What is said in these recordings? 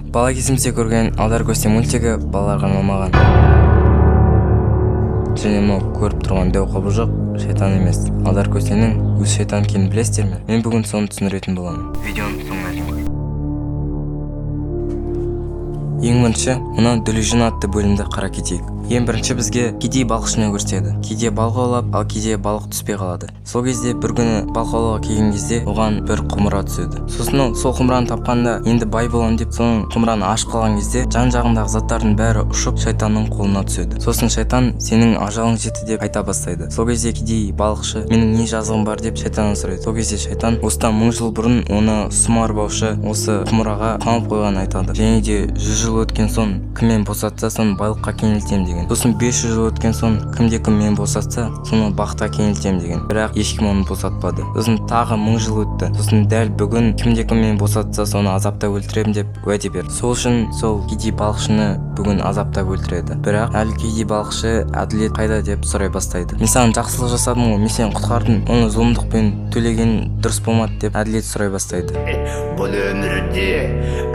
Бала кезімізде көрген Алдар Көсе мультигі балаларға арналмаған. Және мынау көріп тұрған дәу қобылжық шайтан емес, Алдар Көсенің өз шайтан екенін білесіздер ме? Мен бүгін соны түсіндіретін боламын. Видеоның соңына дейін. Ең бірінші, мына Delusion атты бөлімді қара кетейік. Ең бірінші бізге кедей балықшыны көрсетеді. Кейде балық аулап, ал кейде балық түспей қалады. Сол кезде бір күні балық аулауға келген кезде оған бір құмыра түседі. Сосын сол құмыраны тапқанда енді бай боламын деп соның құмыраны ашып қалған кезде жан-жағындағы заттардың бәрі ұшып шайтанның қолына түседі. Сосын шайтан сенің ажалың жетті деп айта бастайды. Сол кезде кедей балықшы менің не жазығым бар деп шайтаннан сұрайды. Сол кезде шайтан осыдан 1000 жыл бұрын оны сұм арбаушы осы құмыраға қамап қойғанын айтады. Және де 100 жыл өткен соң кіммен босатса соны байлыққа кенелтем деген. Сосын 500 жыл өткен соң кімде-кім мен босатса соны бақытқа кенелтем деген. Бірақ ешкім оны босатпады. Сосын тағы 1000 жыл өтті. Сосын дәл бүгін кімде-кім мен босатса соны азаптап өлтіремін деп уәде берді. Сол үшін сол кедей балықшыны бүгін азаптап өлтіреді. Бірақ әлі кедей балықшы әділет қайда деп сұрай бастайды. Мен саған жақсылық жасадым ғой, мен сені құтқардым, оны зұлымдықпен төлеген дұрыс болмады деп әділет сұрай бастайды. Бұл өмірде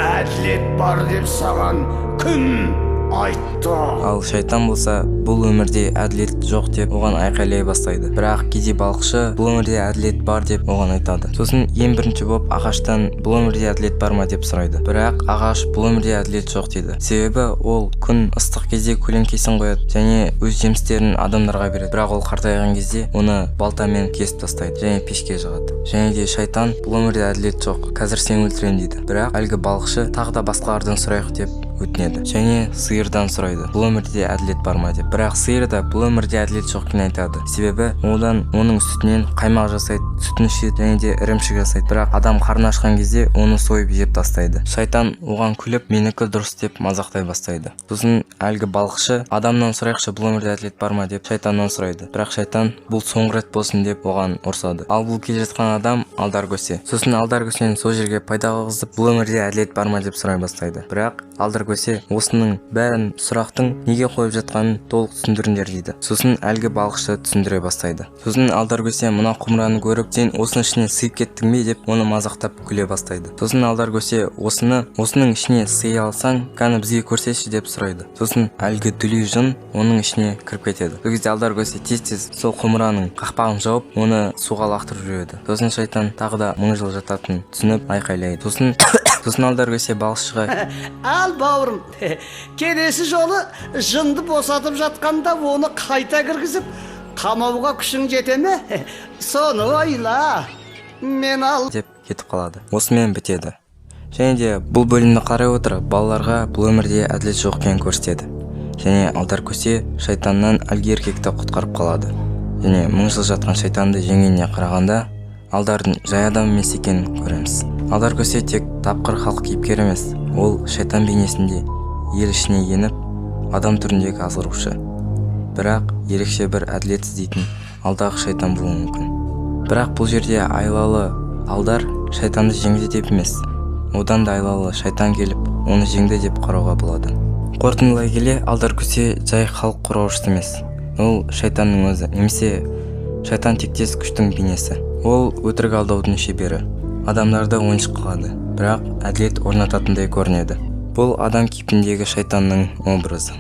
әділет бар деп саған кім айтты? Ал шайтан болса бұл өмірде әділет жоқ деп оған айқайлай бастайды. Бірақ кедей балықшы бұл өмірде әділет бар деп оған айтады. Сосын ең бірінші болып ағаштан бұл өмірде әділет бар ма деп сұрайды. Бірақ ағаш бұл өмірде әділет жоқ дейді. Себебі ол күн ыстық кезде көлеңкесін қояды және өз жемістерін адамдарға береді. Бірақ ол қартайған кезде оны балтамен кесіп тастайды және пешке жағады. Және де шайтан бұл өмірде әділет жоқ, қазір сені өлтіремін дейді. Бірақ әлгі балықшы тағы да басқалардан сұрайық деп өтінеді. Және сиырдан сұрайды, бұл өмірде әділет бар ма деп. Бірақ сиыр да бұл өмірде әділет жоқ екенін айтады. Себебі оның сүтінен қаймақ жасайды, сүтін ішеді және де ірімшік жасайды. Бірақ адам қарны ашқан кезде оны сойып жеп тастайды. Шайтан оған күліп, менікі дұрыс деп мазақтай бастайды. Сосын әлгі балықшы адамнан сұрайықшы, бұл өмірде әділет бар ма деп шайтаннан сұрайды. Бірақ шайтан бұл соңғы рет болсын деп оған ұрсады. Ал бұл келе жатқан адам Алдар Көсе. Сосын Алдар Көсені сол жерге пайда қылғызып, бұл өмірде әділет бар ма деп сұрай бастайды. Бірақ Алдар Көсе осының бәрін сұрақтың неге қойып жатқанын толық түсіндіріңдер дейді. Сосын әлгі балықшы түсіндіре бастайды. Сосын Алдар Көсе мына құмыраны көріп, сен осының ішіне сыйып кеттің бе деп оны мазақтап күле бастайды. Сосын Алдар Көсе осының ішіне сыя алсаң, кәні бізге көрсетші деп сұрайды. Сосын әлгі Delusion оның ішіне кіріп кетеді. Сол кезде Алдар Көсе тез-тез сол құмыраның қақпағын жауып, оны суға лақтырып жібереді. Сосын шайтан тағы да 1000 жыл жататынын түсініп айқайлайды. Сосын Алдар Көсе балықшыға: Ал бауырым, келесі жолы жынды босатып жатқанда оны қайта кіргізіп қамауға күшің жете ме? Соны ойла, мен ал деп кетіп қалады. Осымен бітеді. Және де бұл бөлімді қарай отырып балаларға бұл өмірде әділет жоқ екенін көрсетеді. Және Алдар Көсе шайтаннан әлгі еркекті құтқарып қалады. Және 1000 жыл жатқан шайтанды жеңгеніне қарағанда Алдардың жай адам емес екенін көреміз. Алдар Көсе тек тапқыр халық кейіпкер емес, ол шайтан бейнесінде ел ішіне еніп, адам түріндегі азғырушы. Бірақ ерекше бір әділет іздейтін алдағы шайтан болуы мүмкін. Бірақ бұл жерде айлалы Алдар шайтанды жеңді деп емес, одан да айлалы шайтан келіп, оны жеңді деп қарауға болады. Қорытындылай келе, Алдар Көсе жай халық қорғаушысы емес. Ол шайтанның өзі, немесе шайтан тектес күштің бейнесі. Ол өтірік алдаудың шебері. Адамдарды ойыншық қылады, бірақ әділет орнататындай көрінеді. Бұл адам кейпіндегі шайтанның образы.